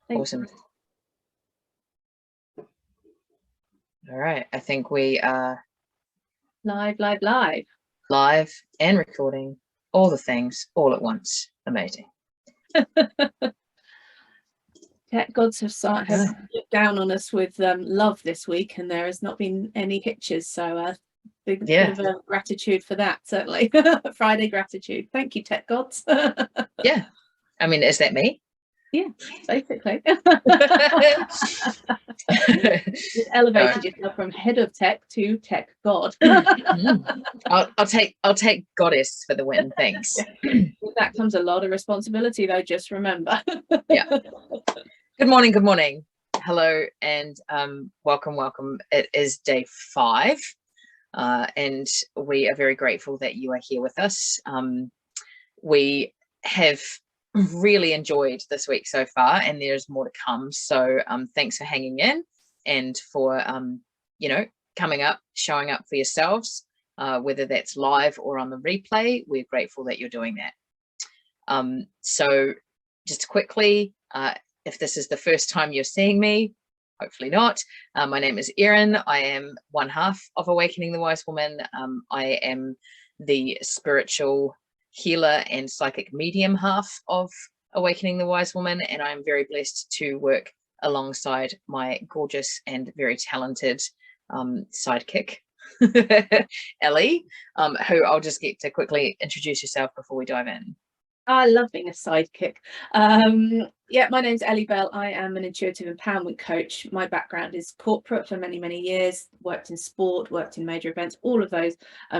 Awesome. All right, I think we are Live. live and recording, all the things all at once. Amazing. Tech gods have looked down on us with love this week, and there has not been any hitches. So bit of a gratitude for that, certainly. Friday gratitude. Thank you, tech gods. Yeah. I mean, is that me? Yeah, basically. You've elevated yourself from head of tech to tech god. I'll take goddess for the win. Thanks. With that comes a lot of responsibility, though. Just remember. Yeah. Good morning. Hello and welcome. It is day 5, and we are very grateful that you are here with us. We have really enjoyed this week so far, and there's more to come. So thanks for hanging in and for coming up, showing up for yourselves, whether that's live or on the replay. We're grateful that you're doing that. So just quickly, if this is the first time you're seeing me, hopefully not, my name is Erin. I am one half of Awakening the Wise Woman. I am the spiritual healer and psychic medium half of Awakening the Wise Woman, and I'm very blessed to work alongside my gorgeous and very talented sidekick, Ellie, who I'll just get to quickly introduce yourself before we dive in. I love being a sidekick. Yeah, my name's Ellie Bell. I am an intuitive empowerment coach. My background is corporate for many years, worked in sport, worked in major events, all of those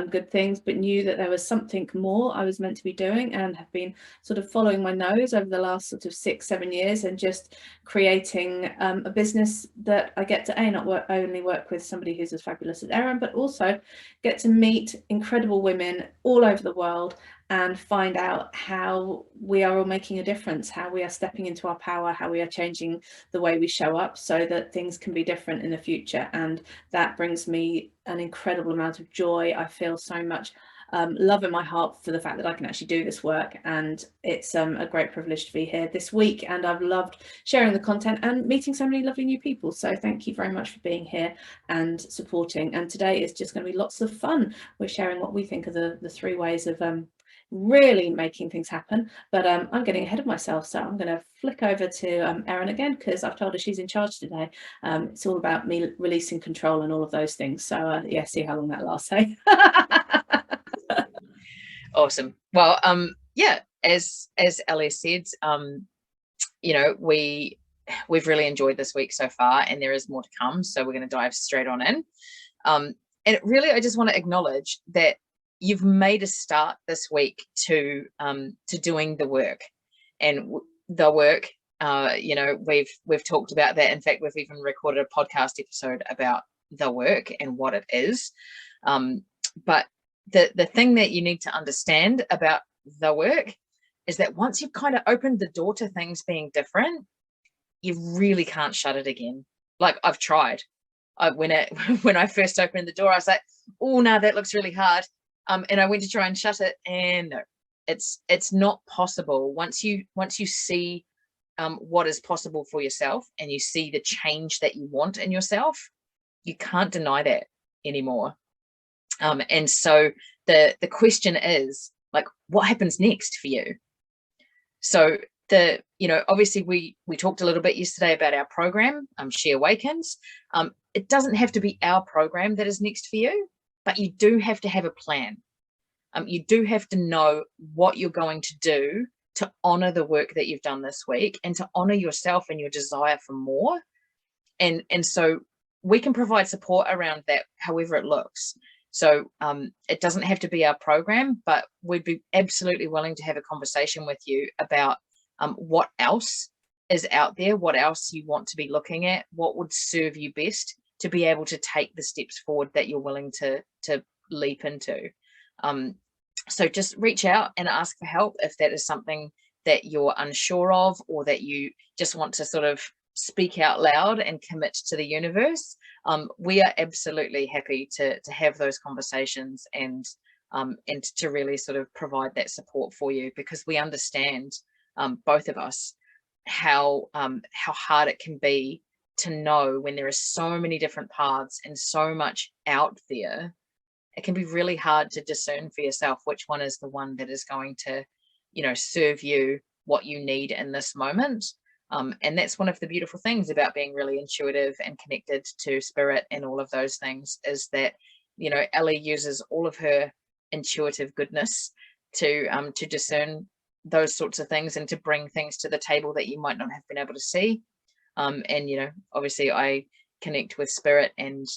good things, but knew that there was something more I was meant to be doing, and have been sort of following my nose over the last sort of 6-7 years, and just creating a business that I get to not only work with somebody who's as fabulous as Erin, but also get to meet incredible women all over the world and find out how we are all making a difference, how we are stepping into our power, how we are changing the way we show up so that things can be different in the future. And that brings me an incredible amount of joy. I feel so much love in my heart for the fact that I can actually do this work, and it's a great privilege to be here this week, and I've loved sharing the content and meeting so many lovely new people. So thank you very much for being here and supporting. And today is just going to be lots of fun. We're sharing what we think are the 3 ways of really making things happen, but I'm getting ahead of myself, so I'm going to flick over to Erin again, because I've told her she's in charge today. It's all about me releasing control and all of those things. So yeah, see how long that lasts, hey? Awesome. Well, yeah, as Ellie said, we've really enjoyed this week so far, and there is more to come, so we're going to dive straight on in. And really, I just want to acknowledge that you've made a start this week to doing the work, and the work. We've talked about that. In fact, we've even recorded a podcast episode about the work and what it is. But the thing that you need to understand about the work is that once you've kind of opened the door to things being different, you really can't shut it again. Like, I've tried. When I first opened the door, I was like, oh no, that looks really hard. And I went to try and shut it, and no, it's not possible. Once you see what is possible for yourself, and you see the change that you want in yourself, you can't deny that anymore. And so the question is, like, what happens next for you? So obviously we talked a little bit yesterday about our program, She Awakens. It doesn't have to be our program that is next for you, but you do have to have a plan. You do have to know what you're going to do to honor the work that you've done this week, and to honor yourself and your desire for more. And so we can provide support around that, however it looks. So it doesn't have to be our program, but we'd be absolutely willing to have a conversation with you about what else is out there, what else you want to be looking at, what would serve you best to be able to take the steps forward that you're willing to leap into. So just reach out and ask for help if that is something that you're unsure of, or that you just want to sort of speak out loud and commit to the universe. We are absolutely happy to have those conversations and to really sort of provide that support for you, because we understand, both of us, how hard it can be to know when there are so many different paths and so much out there. It can be really hard to discern for yourself which one is the one that is going to, serve you what you need in this moment. And that's one of the beautiful things about being really intuitive and connected to spirit and all of those things, is that, Ellie uses all of her intuitive goodness to discern those sorts of things and to bring things to the table that you might not have been able to see. And obviously I connect with spirit and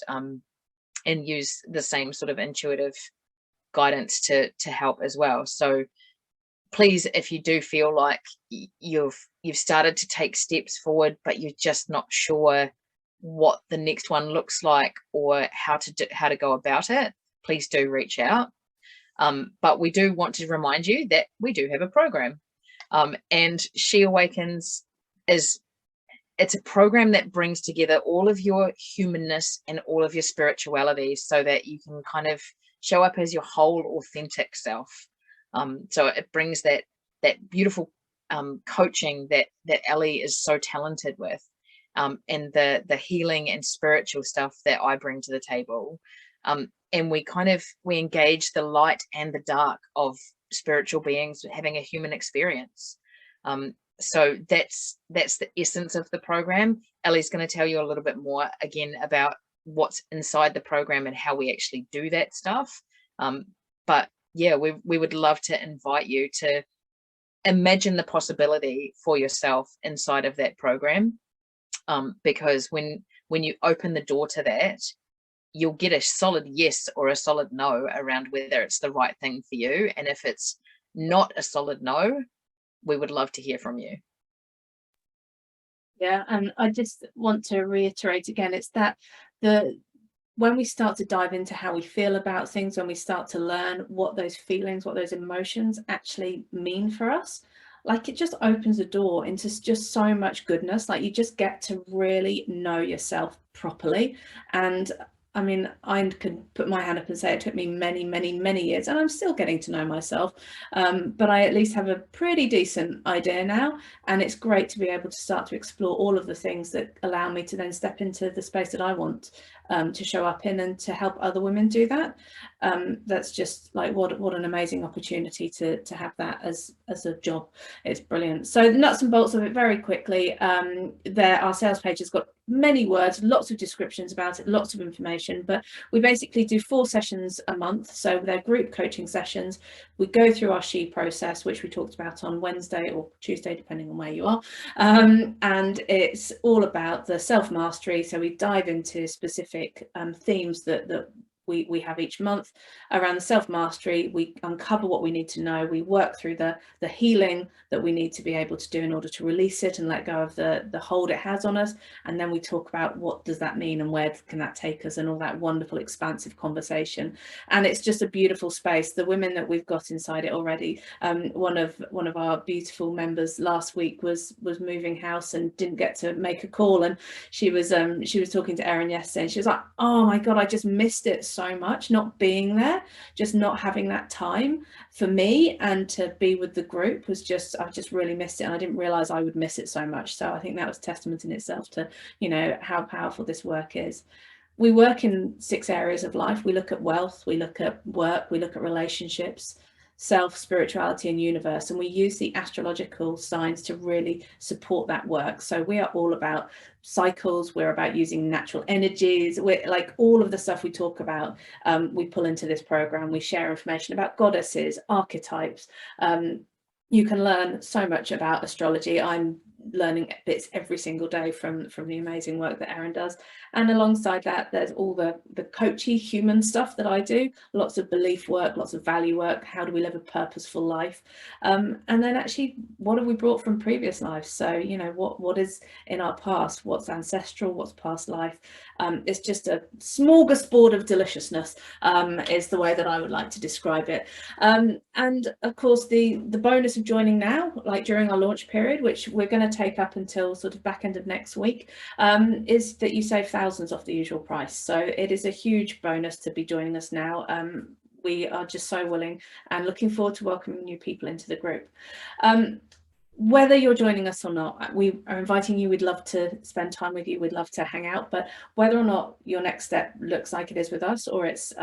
use the same sort of intuitive guidance to help as well. So please, if you do feel like you've started to take steps forward, but you're just not sure what the next one looks like or how to go about it, please do reach out. But we do want to remind you that we do have a program, and She Awakens it's a program that brings together all of your humanness and all of your spirituality so that you can kind of show up as your whole authentic self. So it brings that beautiful coaching that Ellie is so talented with, and the healing and spiritual stuff that I bring to the table. And we engage the light and the dark of spiritual beings having a human experience. So that's the essence of the program. Ellie's going to tell you a little bit more again about what's inside the program and how we actually do that stuff. But yeah, we would love to invite you to imagine the possibility for yourself inside of that program, because when you open the door to that, you'll get a solid yes or a solid no around whether it's the right thing for you. And if it's not a solid no, we would love to hear from you. Yeah, and I just want to reiterate again, it's that when we start to dive into how we feel about things, when we start to learn what those feelings, what those emotions actually mean for us, like, it just opens the door into just so much goodness. Like, you just get to really know yourself properly. And I mean, I can put my hand up and say it took me many, many, many years, and I'm still getting to know myself. But I at least have a pretty decent idea now. And it's great to be able to start to explore all of the things that allow me to then step into the space that I want to show up in, and to help other women do that. That's just like, what an amazing opportunity to have that as a job. It's brilliant. So the nuts and bolts of it very quickly. Our sales page has got many words, lots of descriptions about it, lots of information, but we basically do 4 sessions a month. So they're group coaching sessions. We go through our SHE process, which we talked about on Wednesday or Tuesday, depending on where you are. And it's all about the self-mastery. So we dive into specific themes that we have each month around the self-mastery. We uncover what we need to know. We work through the healing that we need to be able to do in order to release it and let go of the hold it has on us. And then we talk about what does that mean and where can that take us, and all that wonderful expansive conversation. And it's just a beautiful space. The women that we've got inside it already, one of our beautiful members last week was moving house and didn't get to make a call, and she was talking to Erin yesterday, and she was like, oh my god, I just missed it so much, not being there, just not having that time for me and to be with the group I just really missed it, and I didn't realize I would miss it so much. So I think that was testament in itself to how powerful this work is. We work in 6 areas of life. We look at wealth, we look at work, we look at relationships, self, spirituality, and universe, and we use the astrological signs to really support that work. So we are all about cycles, we're about using natural energies, we're like all of the stuff we talk about, we pull into this program. We share information about goddesses, archetypes. You can learn so much about astrology. I'm learning bits every single day from the amazing work that Erin does. And alongside that, there's all the coachy human stuff that I do, lots of belief work, lots of value work. How do we live a purposeful life? And then actually, what have we brought from previous lives? So, what is in our past, what's ancestral, what's past life? It's just a smorgasbord of deliciousness, is the way that I would like to describe it. And of course, the bonus of joining now, like during our launch period, which we're going to take up until sort of back end of next week, is that you save thousands off the usual price. So it is a huge bonus to be joining us now. We are just so willing and looking forward to welcoming new people into the group. whether you're joining us or not, we are inviting you. We'd love to spend time with you. We'd love to hang out. But whether or not your next step looks like it is with us, or it's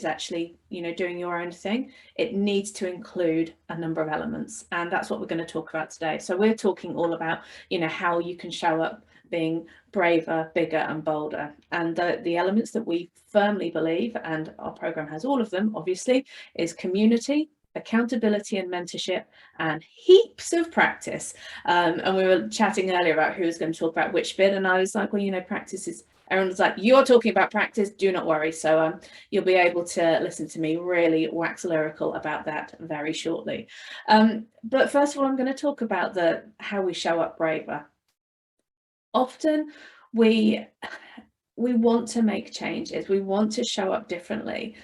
actually, you know, doing your own thing, it needs to include a number of elements, and that's what we're going to talk about today. So we're talking all about, you know, how you can show up being braver, bigger, and bolder. And the elements that we firmly believe, and our program has all of them, obviously, is community, accountability and mentorship, and heaps of practice. And we were chatting earlier about who was going to talk about which bit, and I was like, well, you know, practice is, everyone was like, you're talking about practice, do not worry. So you'll be able to listen to me really wax lyrical about that very shortly. But first of all, I'm going to talk about how we show up braver. Often we want to make changes, we want to show up differently,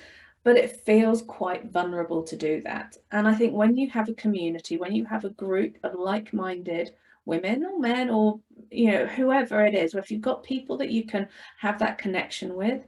but it feels quite vulnerable to do that. And I think when you have a community, when you have a group of like-minded women or men, or, you know, whoever it is, or if you've got people that you can have that connection with,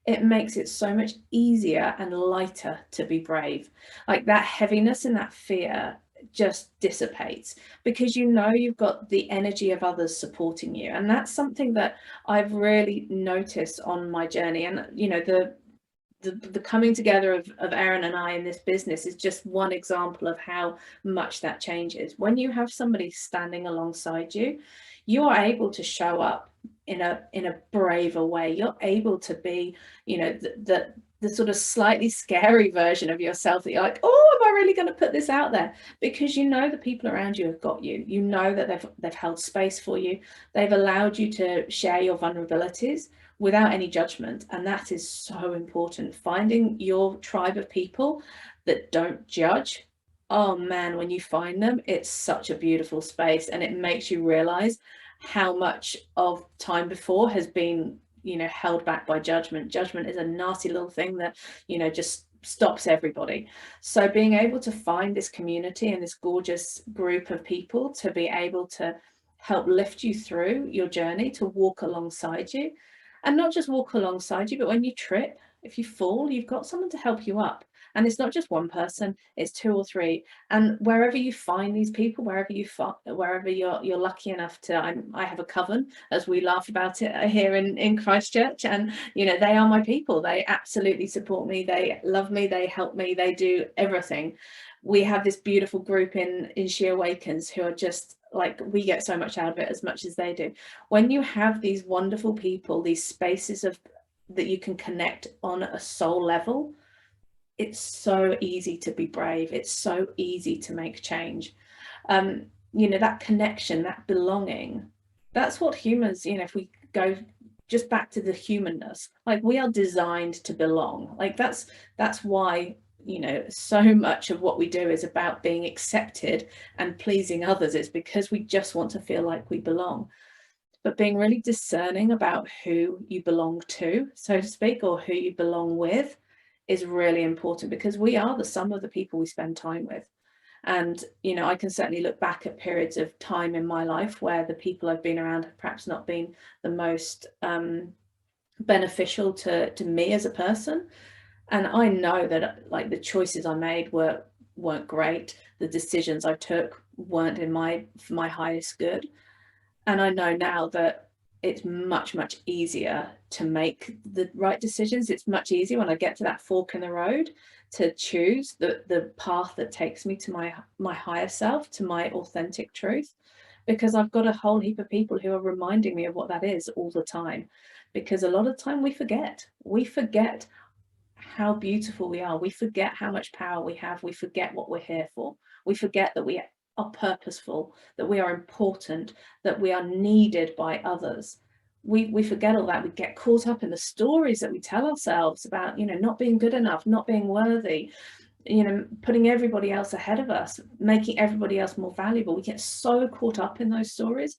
it makes it so much easier and lighter to be brave. Like that heaviness and that fear just dissipates, because you know you've got the energy of others supporting you. And that's something that I've really noticed on my journey. And, you know, the coming together of Erin and I in this business is just one example of how much that changes. When you have somebody standing alongside you, you are able to show up in a braver way. You're able to be, you know, the sort of slightly scary version of yourself that you're like, oh, am I really going to put this out there? Because you know the people around you have got you. You know that they've held space for you. They've allowed you to share your vulnerabilities without any judgment. And that is so important. Finding your tribe of people that don't judge. Oh man, when you find them, it's such a beautiful space, and it makes you realize how much of time before has been, you know, held back by judgment. Judgment is a nasty little thing that, you know, just stops everybody. So being able to find this community and this gorgeous group of people to be able to help lift you through your journey, to walk alongside you, and not just walk alongside you, but when you trip, if you fall, you've got someone to help you up. And it's not just one person, it's two or three. And wherever you find these people, wherever you're lucky enough to, I have a coven, as we laugh about it here in Christchurch, and you know, they are my people. They absolutely support me, they love me, they help me, they do everything. We have this beautiful group in She Awakens who are just like, we get so much out of it as much as they do. When you have these wonderful people, these spaces of that you can connect on a soul level, it's so easy to be brave. It's so easy to make change. You know, that connection, that belonging, that's what humans, you know, if we go just back to the humanness, like we are designed to belong. Like that's why, you know, so much of what we do is about being accepted and pleasing others. It's because we just want to feel like we belong. But being really discerning about who you belong to, so to speak, or who you belong with, is really important, because we are the sum of the people we spend time with. And, you know, I can certainly look back at periods of time in my life where the people I've been around have perhaps not been the most beneficial to me as a person. And I know that, like, the choices I made weren't great. The decisions I took weren't for my highest good. And I know now that it's much, much easier to make the right decisions. It's much easier when I get to that fork in the road to choose the path that takes me to my higher self, to my authentic truth, because I've got a whole heap of people who are reminding me of what that is all the time. Because a lot of time we forget how beautiful we are. We forget how much power we have. We forget what we're here for. We forget that we are purposeful, that we are important, that we are needed by others. We forget all that. We get caught up in the stories that we tell ourselves about, you know, not being good enough, not being worthy, you know, putting everybody else ahead of us, making everybody else more valuable. We get so caught up in those stories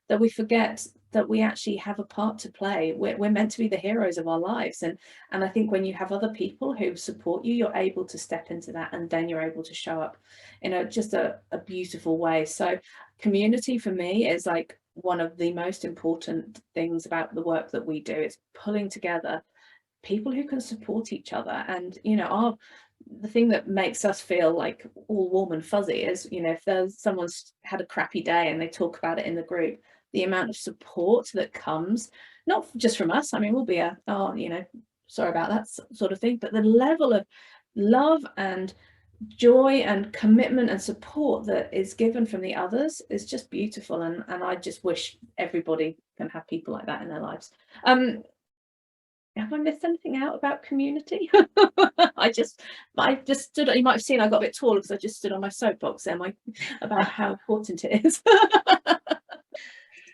that we forget that we actually have a part to play. We're meant to be the heroes of our lives. And I think when you have other people who support you, you're able to step into that, and then you're able to show up in just a beautiful way. So community for me is like one of the most important things about the work that we do. It's pulling together people who can support each other. And, you know, the thing that makes us feel like all warm and fuzzy is, you know, if there's someone's had a crappy day and they talk about it in the group, the amount of support that comes, not just from us. I mean, we'll be oh, you know, sorry about that sort of thing, but the level of love and joy and commitment and support that is given from the others is just beautiful. And I just wish everybody can have people like that in their lives. Have I missed anything out about community? I just stood, you might have seen I got a bit taller because I just stood on my soapbox there, about how important it is.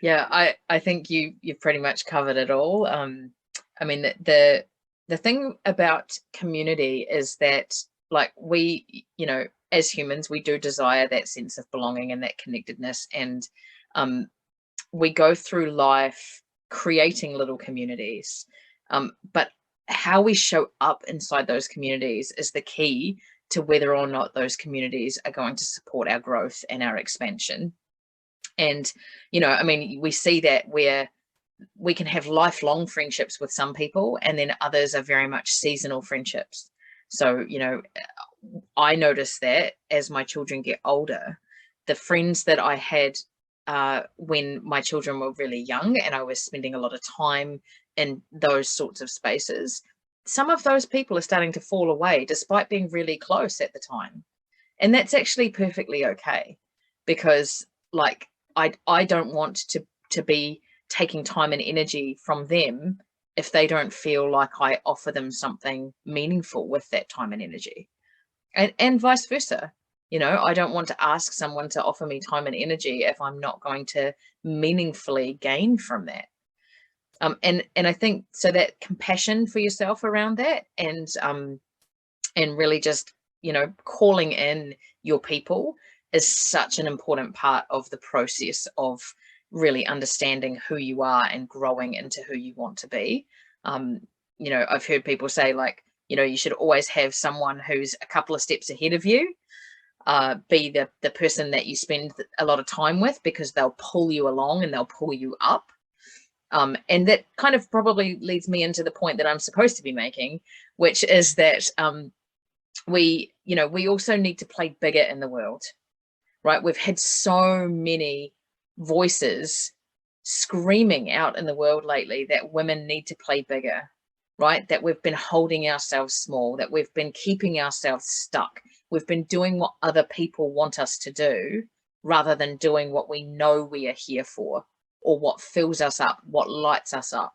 Yeah, I think you've pretty much covered it all. I mean, the thing about community is that, like, we, you know, as humans, we do desire that sense of belonging and that connectedness, and we go through life creating little communities. But how we show up inside those communities is the key to whether or not those communities are going to support our growth and our expansion. And, you know, I mean, we see that where we can have lifelong friendships with some people, and then others are very much seasonal friendships. So, you know, I notice that as my children get older, the friends that I had when my children were really young and I was spending a lot of time in those sorts of spaces, some of those people are starting to fall away despite being really close at the time. And that's actually perfectly okay, because, like, I don't want to be taking time and energy from them if they don't feel like I offer them something meaningful with that time and energy. And vice versa. You know, I don't want to ask someone to offer me time and energy if I'm not going to meaningfully gain from that. And I think so that compassion for yourself around that, and really just, you know, calling in your people is such an important part of the process of really understanding who you are and growing into who you want to be. You know, I've heard people say, like, you know, you should always have someone who's a couple of steps ahead of you, be the person that you spend a lot of time with, because they'll pull you along and they'll pull you up. And that kind of probably leads me into the point that I'm supposed to be making, which is that we also need to play bigger in the world, right? We've had so many voices screaming out in the world lately that women need to play bigger, right? That we've been holding ourselves small, that we've been keeping ourselves stuck. We've been doing what other people want us to do rather than doing what we know we are here for, or what fills us up, what lights us up,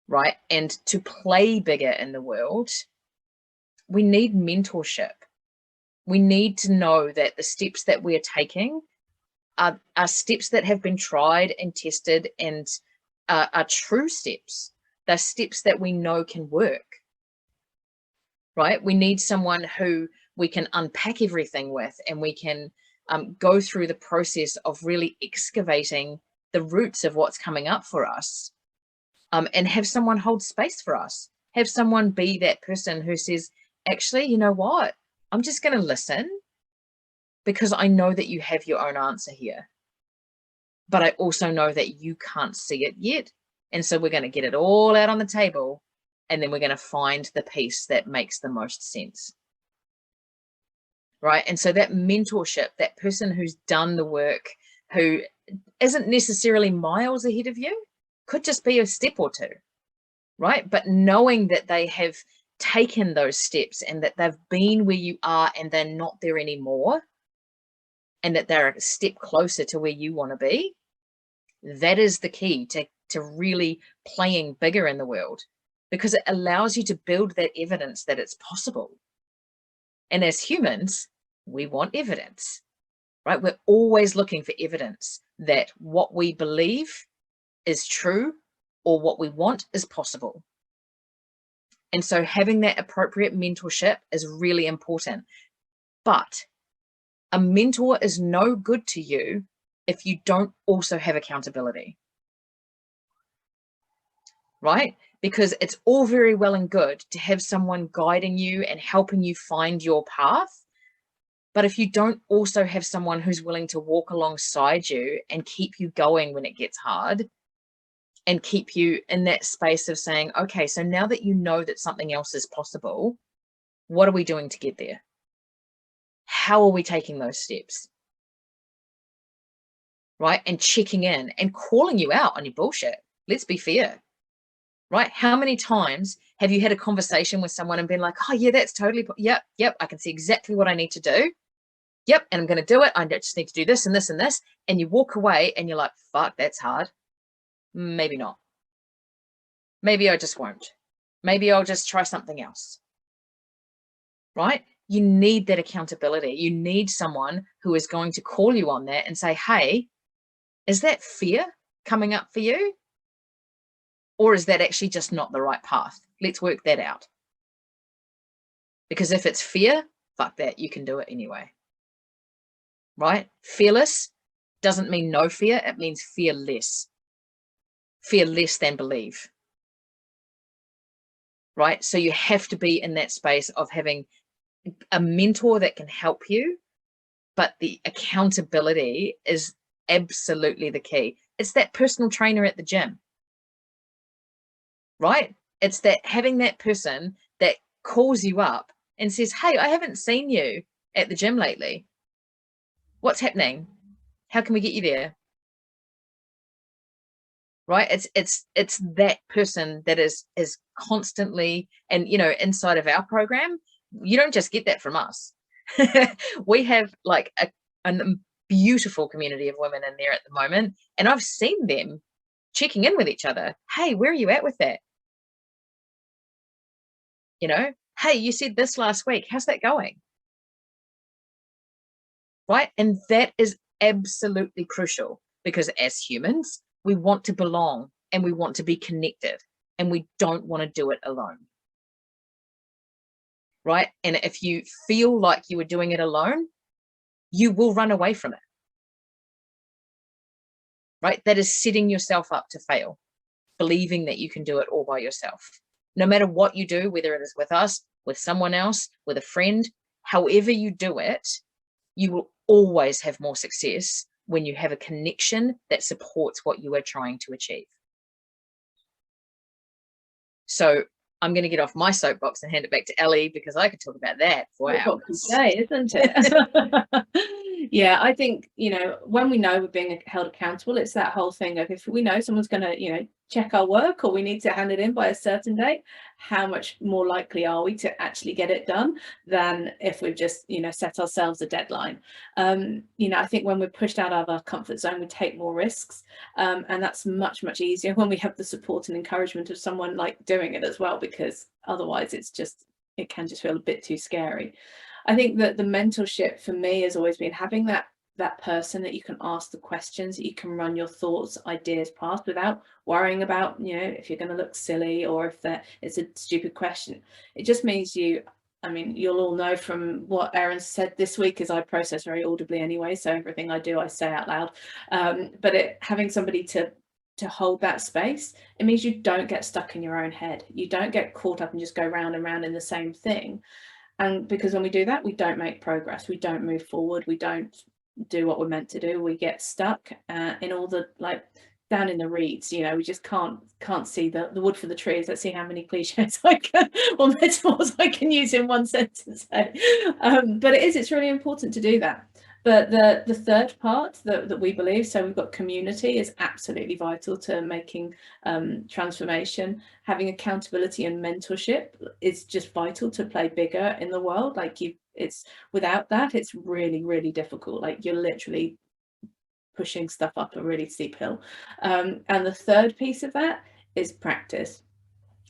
right? And to play bigger in the world, we need mentorship. We need to know that the steps that we are taking are steps that have been tried and tested, and are true steps. They're steps that we know can work, right? We need someone who we can unpack everything with, and we can go through the process of really excavating the roots of what's coming up for us, and have someone hold space for us. Have someone be that person who says, actually, you know what? I'm just going to listen, because I know that you have your own answer here. But I also know that you can't see it yet. And so we're going to get it all out on the table, and then we're going to find the piece that makes the most sense. Right? And so that mentorship, that person who's done the work, who isn't necessarily miles ahead of you, could just be a step or two, right? But knowing that they have taken those steps, and that they've been where you are and they're not there anymore, and that they're a step closer to where you want to be, that is the key to really playing bigger in the world, because it allows you to build that evidence that it's possible. And as humans, we want evidence, right? We're always looking for evidence that what we believe is true, or what we want is possible. And so having that appropriate mentorship is really important. But a mentor is no good to you if you don't also have accountability, right? Because it's all very well and good to have someone guiding you and helping you find your path. But if you don't also have someone who's willing to walk alongside you and keep you going when it gets hard, and keep you in that space of saying, okay, so now that you know that something else is possible, What are we doing to get there? How are we taking those steps? Right? And checking in and calling you out on your bullshit. Let's be fair. Right? How many times have you had a conversation with someone and been like, oh yeah, that's totally, yep, I can see exactly what I need to do. Yep, and I'm going to do it. I just need to do this and this and this. And you walk away and you're like, fuck, that's hard. Maybe not. Maybe I just won't. Maybe I'll just try something else. Right? You need that accountability. You need someone who is going to call you on that and say, hey, is that fear coming up for you? Or is that actually just not the right path? Let's work that out. Because if it's fear, fuck that, you can do it anyway. Right? Fearless doesn't mean no fear, it means fearless. Fear less than believe. Right? So you have to be in that space of having a mentor that can help you, but the accountability is absolutely the key. It's that personal trainer at the gym. Right? It's that having that person that calls you up and says, hey, I haven't seen you at the gym lately. What's happening? How can we get you there? Right? It's that person that is constantly, and inside of our program, you don't just get that from us. We have like a beautiful community of women in there at the moment, and I've seen them checking in with each other. Hey, where are you at with that? Hey, you said this last week. How's that going? Right? And that is absolutely crucial, because as humans, we want to belong and we want to be connected, and we don't want to do it alone. Right? And if you feel like you are doing it alone, you will run away from it. Right? That is setting yourself up to fail, believing that you can do it all by yourself. No matter what you do, whether it is with us, with someone else, with a friend, however you do it, you will always have more success when you have a connection that supports what you are trying to achieve. So I'm going to get off my soapbox and hand it back to Ellie, because I could talk about that for hours. Today, isn't it? Yeah, I think, when we know we're being held accountable, it's that whole thing of, if we know someone's going to, check our work, or we need to hand it in by a certain date, how much more likely are we to actually get it done than if we've just, set ourselves a deadline? I think when we're pushed out of our comfort zone, we take more risks. And that's much, much easier when we have the support and encouragement of someone like doing it as well, because otherwise it can just feel a bit too scary. I think that the mentorship for me has always been having that person that you can ask the questions, that you can run your thoughts, ideas past, without worrying about, if you're going to look silly, or if it's a stupid question. It just means you'll all know from what Erin said this week, is I process very audibly anyway, so everything I do I say out loud. But having somebody to hold that space, it means you don't get stuck in your own head. You don't get caught up and just go round and round in the same thing. And because when we do that, we don't make progress, we don't move forward, we don't do what we're meant to do. We get stuck in all the, down in the reeds. We just can't see the wood for the trees. Let's see how many cliches or metaphors I can use in one sentence. But it's really important to do that. But the third part that we believe, so we've got community, is absolutely vital to making transformation. Having accountability and mentorship is just vital to play bigger in the world. It's without that, it's really, really difficult. You're literally pushing stuff up a really steep hill. And the third piece of that is practice.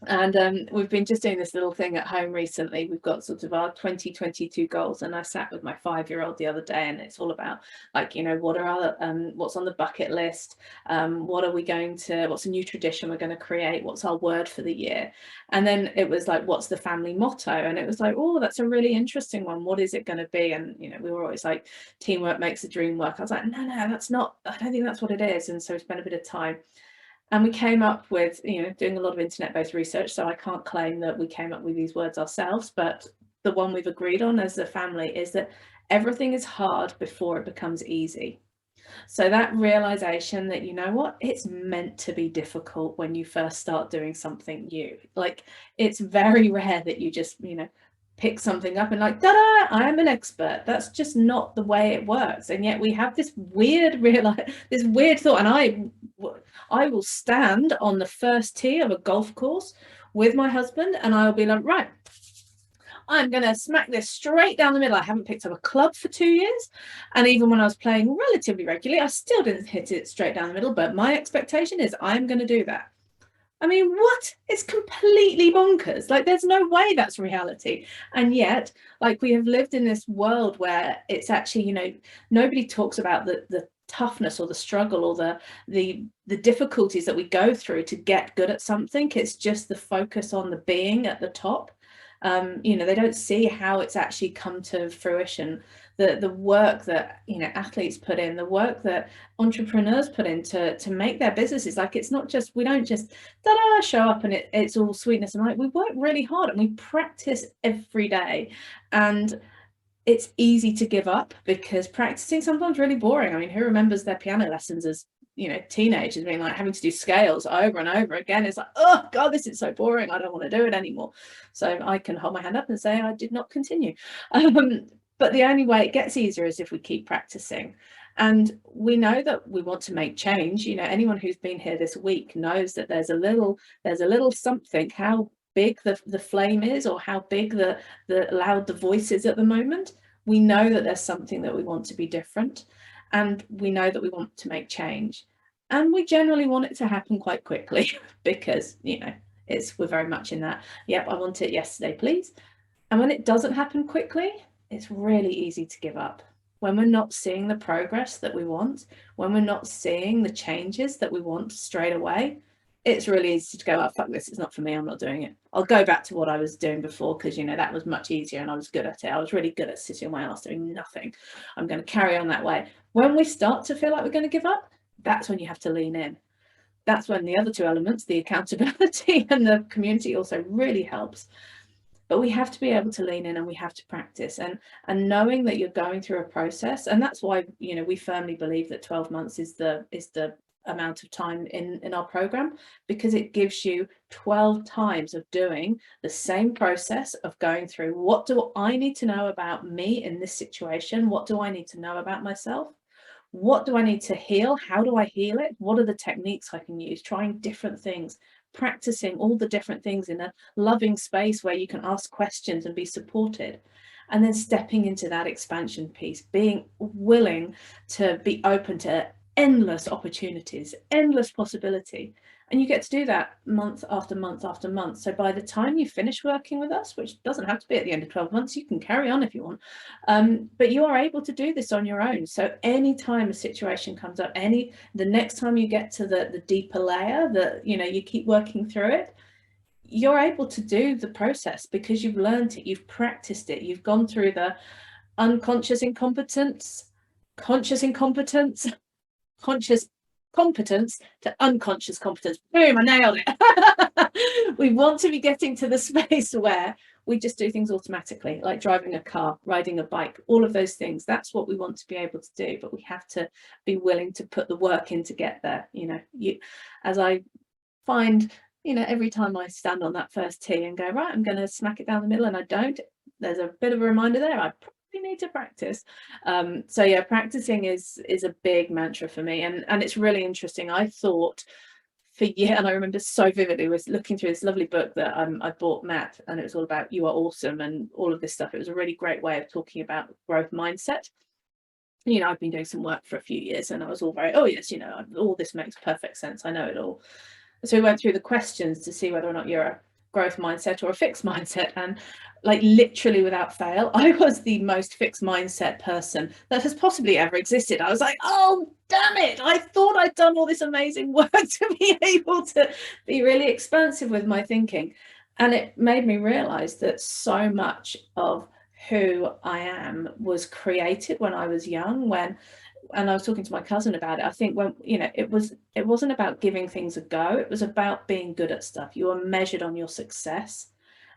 And we've been just doing this little thing at home recently. We've got sort of our 2022 goals, and I sat with my 5-year-old the other day, and it's all about what are our what's on the bucket list, what's a new tradition we're going to create, what's our word for the year. And then it was like, what's the family motto? And it was like, oh, that's a really interesting one. What is it going to be? And we were always like, teamwork makes the dream work. I was like, no, that's not, I don't think that's what it is. And so we spent a bit of time. And we came up with, doing a lot of internet-based research, so I can't claim that we came up with these words ourselves, but the one we've agreed on as a family is that everything is hard before it becomes easy. So that realization that, it's meant to be difficult when you first start doing something new. It's very rare that you just, pick something up and like, ta-da, I am an expert. That's just not the way it works. And yet we have this weird thought. And I will stand on the first tee of a golf course with my husband, and I'll be like, right, I'm going to smack this straight down the middle. I haven't picked up a club for 2 years. And even when I was playing relatively regularly, I still didn't hit it straight down the middle. But my expectation is I'm going to do that. I mean, what? It's completely bonkers. Like, there's no way that's reality. And yet, like, we have lived in this world where it's actually, you know, nobody talks about the toughness or the struggle or the difficulties that we go through to get good at something. It's just the focus on the being at the top. You know, they don't see how it's actually come to fruition. The work that, you know, athletes put in, the work that entrepreneurs put in to make their businesses. Like, it's not just, we don't just show up and it's all sweetness and light. We work really hard and we practice every day. And it's easy to give up because practicing sometimes really boring. I mean, who remembers their piano lessons as, you know, teenagers being like having to do scales over and over again? It's like, oh God, this is so boring. I don't want to do it anymore. So I can hold my hand up and say I did not continue. But the only way it gets easier is if we keep practicing. And we know that we want to make change. You know, anyone who's been here this week knows that there's a little something, how big the flame is or how big the loud the voice is at the moment. We know that there's something that we want to be different, and we know that we want to make change, and we generally want it to happen quite quickly because, you know, we're very much in that, yep, I want it yesterday, please. And when it doesn't happen quickly, it's really easy to give up. When we're not seeing the progress that we want, when we're not seeing the changes that we want straight away, it's really easy to go, oh, fuck this, it's not for me, I'm not doing it. I'll go back to what I was doing before because, you know, that was much easier and I was good at it. I was really good at sitting on my ass doing nothing. I'm going to carry on that way. When we start to feel like we're going to give up, that's when you have to lean in. That's when the other two elements, the accountability and the community, also really helps. But we have to be able to lean in and we have to practice, and knowing that you're going through a process. And that's why, you know, we firmly believe that 12 months is the amount of time in our program, because it gives you 12 times of doing the same process of going through, what do I need to know about me in this situation? What do I need to know about myself? What do I need to heal? How do I heal it? What are the techniques I can use? Trying different things, practicing all the different things in a loving space where you can ask questions and be supported. And then stepping into that expansion piece, being willing to be open to endless opportunities, endless possibility. And you get to do that month after month after month. So by the time you finish working with us, which doesn't have to be at the end of 12 months, you can carry on if you want, but you are able to do this on your own. So anytime a situation comes up, the next time you get to the deeper layer, that, you know, you keep working through it, you're able to do the process because you've learned it, you've practiced it, you've gone through the unconscious incompetence, conscious incompetence, conscious competence to unconscious competence. Boom, I nailed it. We want to be getting to the space where we just do things automatically, like driving a car, riding a bike, all of those things. That's what we want to be able to do, but we have to be willing to put the work in to get there. You know, as I find, you know, every time I stand on that first tee and go, right, I'm going to smack it down the middle, and I don't, there's a bit of a reminder there, I probably need to practice. So yeah, practicing is a big mantra for me, and it's really interesting. I thought for years, and I remember so vividly, was looking through this lovely book that I bought Matt, and it was all about you are awesome and all of this stuff. It was a really great way of talking about growth mindset. You know, I've been doing some work for a few years and I was all very, oh yes, you know, all this makes perfect sense, I know it all. So we went through the questions to see whether or not you're a growth mindset or a fixed mindset, and like literally without fail, I was the most fixed mindset person that has possibly ever existed. I was like, oh damn it, I thought I'd done all this amazing work to be able to be really expansive with my thinking. And it made me realize that so much of who I am was created when I was young, and I was talking to my cousin about it. I think when, you know, it wasn't about giving things a go, it was about being good at stuff. You were measured on your success,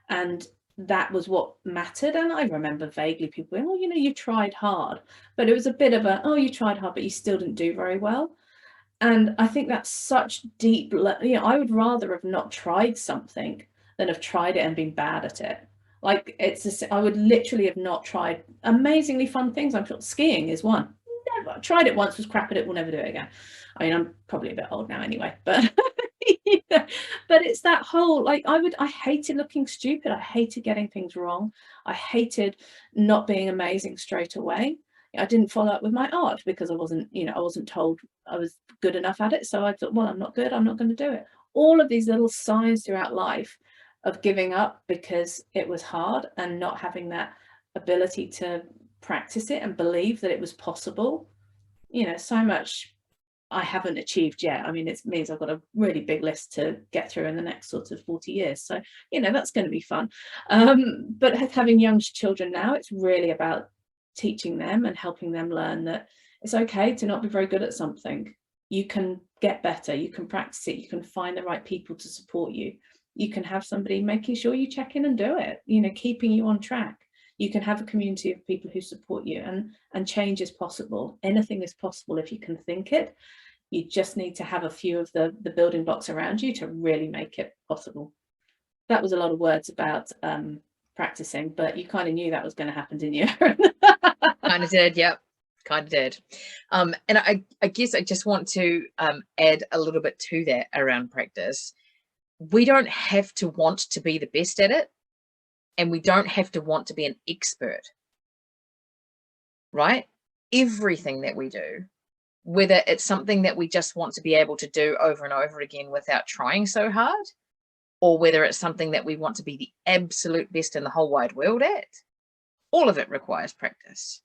and that was what mattered. And I remember vaguely people going, oh, you know, you tried hard, but it was a bit of a, oh, you tried hard but you still didn't do very well. And I think that's such deep, you know, I would rather have not tried something than have tried it and been bad at it. Like I would literally have not tried amazingly fun things. I'm sure skiing is one. Never tried it once, was crap at it, will never do it again. I mean, I'm probably a bit old now anyway, but yeah. But it's that whole, like, I hated looking stupid. I hated getting things wrong. I hated not being amazing straight away. I didn't follow up with my art because I wasn't, I wasn't told I was good enough at it. So I thought, well, I'm not good, I'm not going to do it. All of these little signs throughout life of giving up because it was hard and not having that ability to practice it and believe that it was possible. So much I haven't achieved yet. I mean, it means I've got a really big list to get through in the next sort of 40 years. So, that's going to be fun. But having young children now, it's really about teaching them and helping them learn that it's okay to not be very good at something. You can get better, you can practice it, you can find the right people to support you. You can have somebody making sure you check in and do it, keeping you on track. You can have a community of people who support you, and change is possible. Anything is possible if you can think it. You just need to have a few of the building blocks around you to really make it possible. That was a lot of words about practicing, but you kind of knew that was going to happen, didn't you? Kind of did, yep. Kind of did. And I guess I just want to add a little bit to that around practice. We don't have to want to be the best at it, and we don't have to want to be an expert, right? Everything that we do, whether it's something that we just want to be able to do over and over again without trying so hard, or whether it's something that we want to be the absolute best in the whole wide world at, all of it requires practice,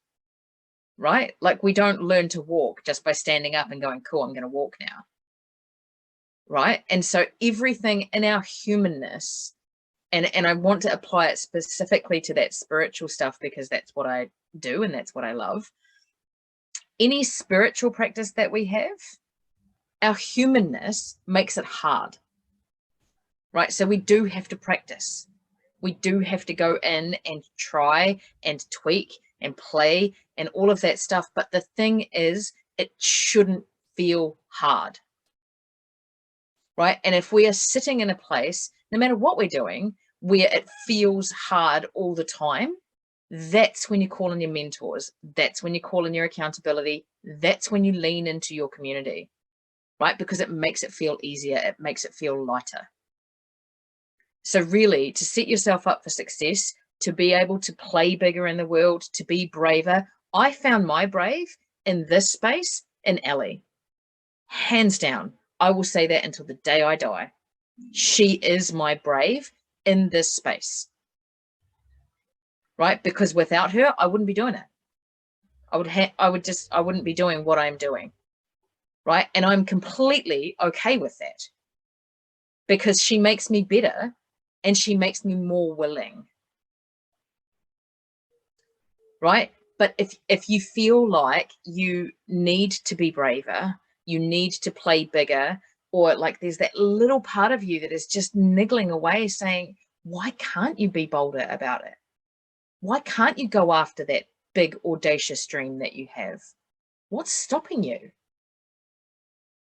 right? Like, we don't learn to walk just by standing up and going, cool, I'm going to walk now, right? And so everything in our humanness, and I want to apply it specifically to that spiritual stuff because that's what I do and that's what I love. Any spiritual practice that we have, our humanness makes it hard, right? So we do have to practice. We do have to go in and try and tweak and play and all of that stuff. But the thing is, it shouldn't feel hard, right? And if we are sitting in a place, no matter what we're doing, where it feels hard all the time, that's when you call in your mentors. That's when you call in your accountability. That's when you lean into your community, right? Because it makes it feel easier. It makes it feel lighter. So really, to set yourself up for success, to be able to play bigger in the world, to be braver. I found my brave in this space in Ellie. Hands down. I will say that until the day I die. She is my brave in this space, right? Because without her, I wouldn't be doing it. I wouldn't be doing what I'm doing, right? And I'm completely okay with that because she makes me better and she makes me more willing, right? But if you feel like you need to be braver, you need to play bigger, or like there's that little part of you that is just niggling away saying, why can't you be bolder about it? Why can't you go after that big audacious dream that you have? What's stopping you?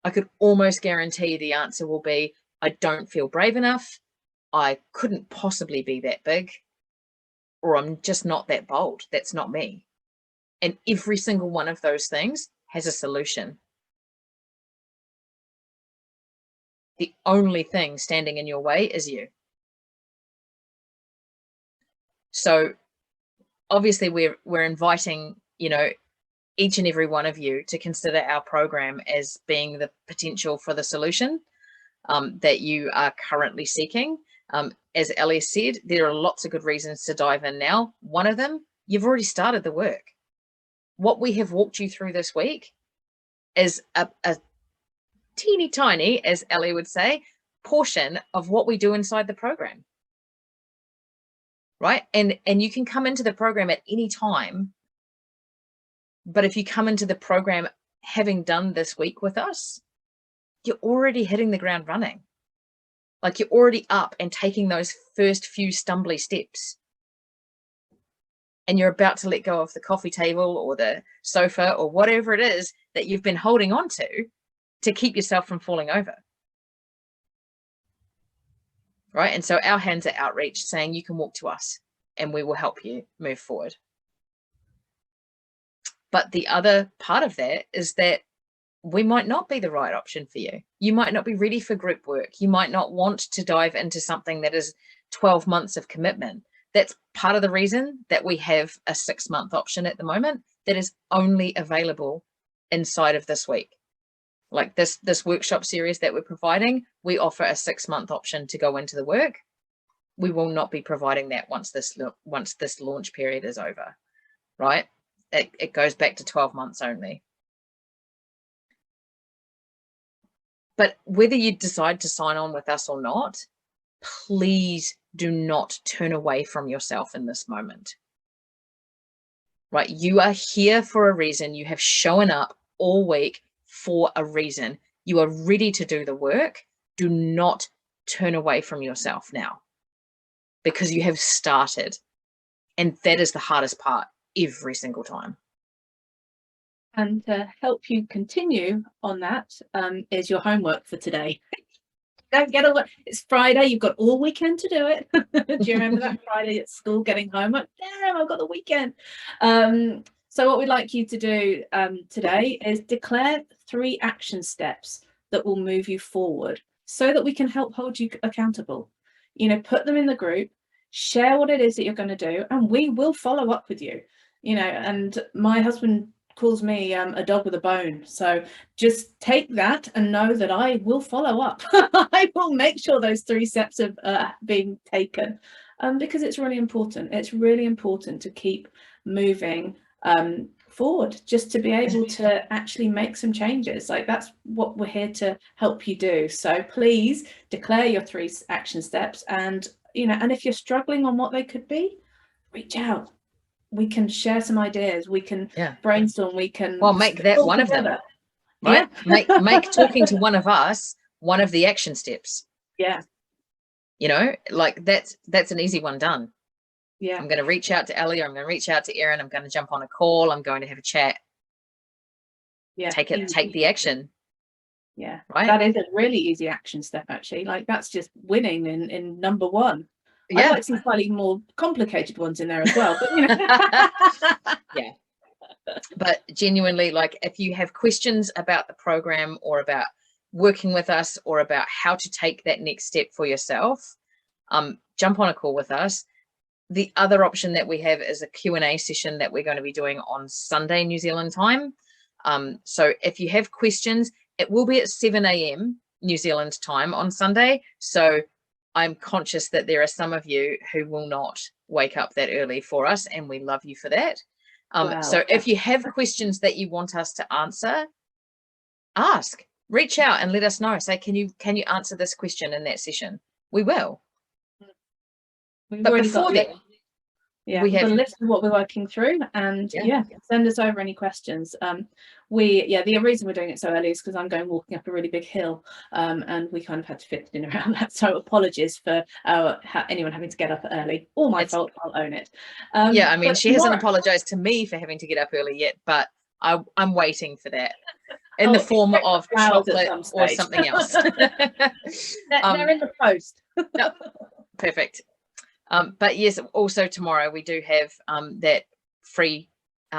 I could almost guarantee the answer will be, I don't feel brave enough. I couldn't possibly be that big, or I'm just not that bold. That's not me. And every single one of those things has a solution. The only thing standing in your way is you. So obviously we're inviting, each and every one of you to consider our program as being the potential for the solution that you are currently seeking. As Ellie said, there are lots of good reasons to dive in now. One of them, you've already started the work. What we have walked you through this week is a teeny tiny, as Ellie would say, portion of what we do inside the program, right? And you can come into the program at any time, but if you come into the program having done this week with us, you're already hitting the ground running. Like, you're already up and taking those first few stumbly steps. And you're about to let go of the coffee table or the sofa or whatever it is that you've been holding on to keep yourself from falling over. Right? And so our hands are outreach saying you can walk to us. and we will help you move forward. But the other part of that is that we might not be the right option for you. You might not be ready for group work. You might not want to dive into something that is 12 months of commitment. That's part of the reason that we have a 6-month option at the moment that is only available inside of this week. Like this workshop series that we're providing, we offer a 6-month option to go into the work. We will not be providing that once this launch period is over, right? It goes back to 12 months only. But whether you decide to sign on with us or not, please do not turn away from yourself in this moment. Right? You are here for a reason. You have shown up all week for a reason. You are ready to do the work. Do not turn away from yourself now, because you have started. And that is the hardest part every single time. And to help you continue on that is your homework for today. Don't get away. It's Friday. You've got all weekend to do it. Do you remember that Friday at school getting homework? Damn, I've got the weekend. So what we'd like you to do today is declare 3 action steps that will move you forward so that we can help hold you accountable. You know, put them in the group, share what it is that you're going to do, and we will follow up with you. You know, and my husband calls me a dog with a bone. So just take that and know that I will follow up. I will make sure those 3 steps are being taken, because it's really important. It's really important to keep moving forward, just to be able to actually make some changes. Like, that's what we're here to help you do. So please declare your 3 action steps, and you know, and if you're struggling on what they could be, reach out. We can share some ideas, we can brainstorm, we can make that one together. Of them, right? Make talking to one of us one of the action steps. Yeah, you know, like that's an easy one done. Yeah, I'm going to reach out to Ellie, or I'm going to reach out to Erin, I'm going to jump on a call, I'm going to have a chat. Yeah, take the action. Yeah, right, that is a really easy action step, actually. Like, that's just winning in number 1. Yeah, I'd like some slightly more complicated ones in there as well, but you know. Yeah, but genuinely, like, if you have questions about the program, or about working with us, or about how to take that next step for yourself, jump on a call with us. The other option that we have is a Q&A session that we're going to be doing on Sunday, New Zealand time. So if you have questions, it will be at 7 a.m. New Zealand time on Sunday. So I'm conscious that there are some of you who will not wake up that early for us, and we love you for that. Wow. So if you have questions that you want us to answer, ask, reach out and let us know. Say, can you answer this question in that session? We will. We've but already before got that, we have a list of what we're working through, and send us over any questions. The reason we're doing it so early is because I'm going walking up a really big hill, and we kind of had to fit in around that. So apologies for anyone having to get up early. All my fault. I'll own it. I mean, she hasn't apologized to me for having to get up early yet, but I'm waiting for that in the form of chocolate or something else. They're in the post. Perfect. But yes, also tomorrow we do have that free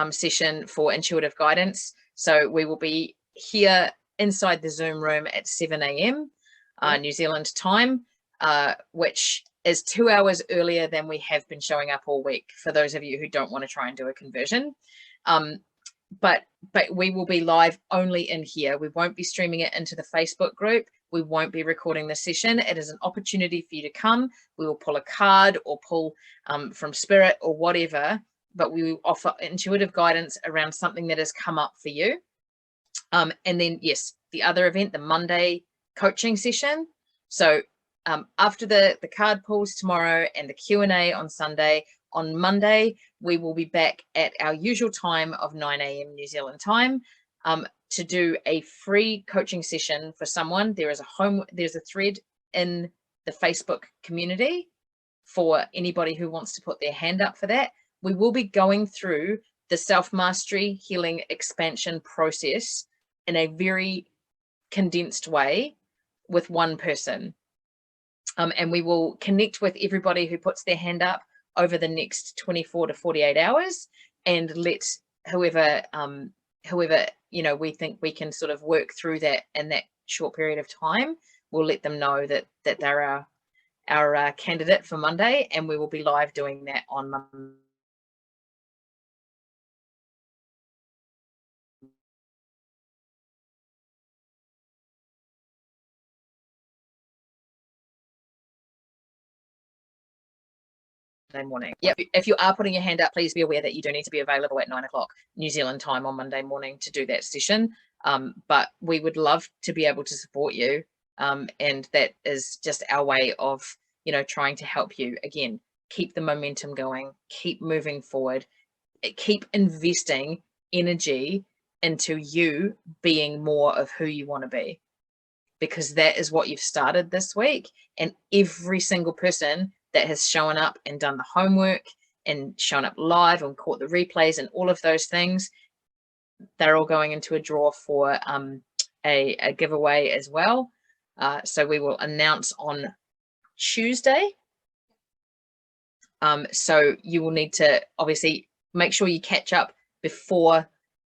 session for intuitive guidance. So we will be here inside the Zoom room at 7 a.m. New Zealand time, which is 2 hours earlier than we have been showing up all week, for those of you who don't want to try and do a conversion. But we will be live only in here. We won't be streaming it into the Facebook group. We won't be recording the session. It is an opportunity for you to come. We will pull a card, or pull from spirit or whatever, but we will offer intuitive guidance around something that has come up for you. And then, yes, the other event, the Monday coaching session. So after the card pulls tomorrow and the Q&A on Sunday, on Monday, we will be back at our usual time of 9 a.m. New Zealand time to do a free coaching session for someone. There's a thread in the Facebook community for anybody who wants to put their hand up for that. We will be going through the self-mastery healing expansion process in a very condensed way with one person. And we will connect with everybody who puts their hand up over the next 24 to 48 hours, and let whoever we think we can sort of work through that in that short period of time, we'll let them know that they're our candidate for Monday, and we will be live doing that on Monday morning. Yeah, if you are putting your hand up, please be aware that you do need to be available at 9 o'clock New Zealand time on Monday morning to do that session. But we would love to be able to support you, and that is just our way of trying to help you again keep the momentum going, keep moving forward, keep investing energy into you being more of who you want to be, because that is what you've started this week. And every single person that has shown up and done the homework and shown up live and caught the replays and all of those things, they're all going into a draw for a giveaway as well. So we will announce on Tuesday. So you will need to obviously make sure you catch up before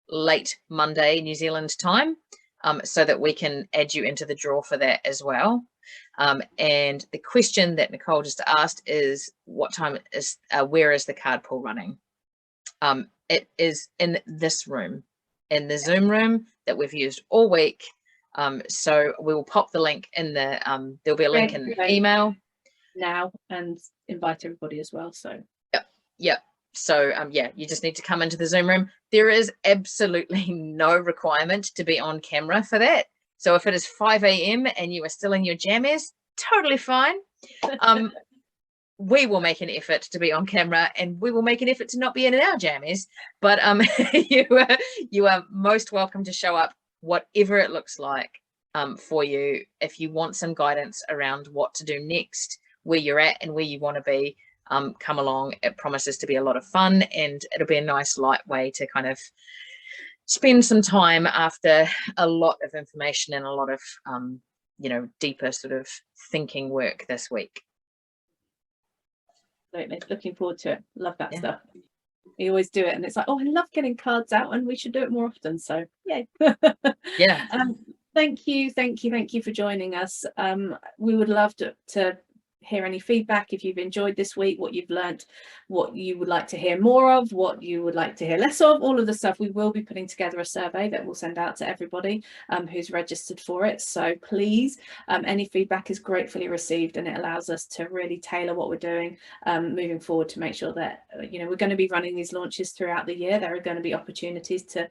late Monday New Zealand time, so that we can add you into the draw for that as well. And the question that Nicole just asked is, what time is where is the card pool running? It is in this room, in the Zoom room that we've used all week. So we will pop the link in the there'll be a link in the email now and invite everybody as well. So yep. So yeah, you just need to come into the Zoom room. There is absolutely no requirement to be on camera for that. So if it is 5 a.m. and you are still in your jammies, totally fine. We will make an effort to be on camera, and we will make an effort to not be in our jammies. But you are most welcome to show up, whatever it looks like for you. If you want some guidance around what to do next, where you're at and where you want to be, come along. It promises to be a lot of fun, and it'll be a nice light way to kind of spend some time after a lot of information and a lot of deeper sort of thinking work this week. Absolutely, looking forward to it. Love that stuff. We always do it, and it's like, oh, I love getting cards out, and we should do it more often. So yay. Yeah. Thank you for joining us. We would love to hear any feedback if you've enjoyed this week, what you've learnt, what you would like to hear more of, what you would like to hear less of, all of the stuff. We will be putting together a survey that we'll send out to everybody who's registered for it. So please, any feedback is gratefully received, and it allows us to really tailor what we're doing moving forward to make sure that we're going to be running these launches throughout the year. There are going to be opportunities to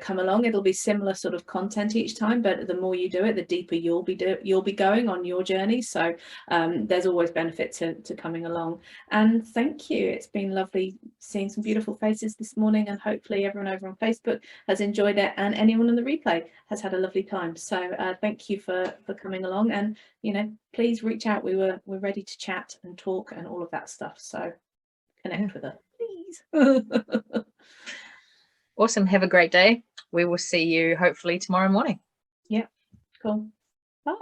come along. It'll be similar sort of content each time, but the more you do it, the deeper you'll be going on your journey. So there's always benefit to coming along. And thank you. It's been lovely seeing some beautiful faces this morning, and hopefully everyone over on Facebook has enjoyed it, and anyone on the replay has had a lovely time. So thank you for coming along, and please reach out. We're ready to chat and talk and all of that stuff, so connect with us, please. Awesome. Have a great day. We will see you hopefully tomorrow morning. Yeah, cool. Bye.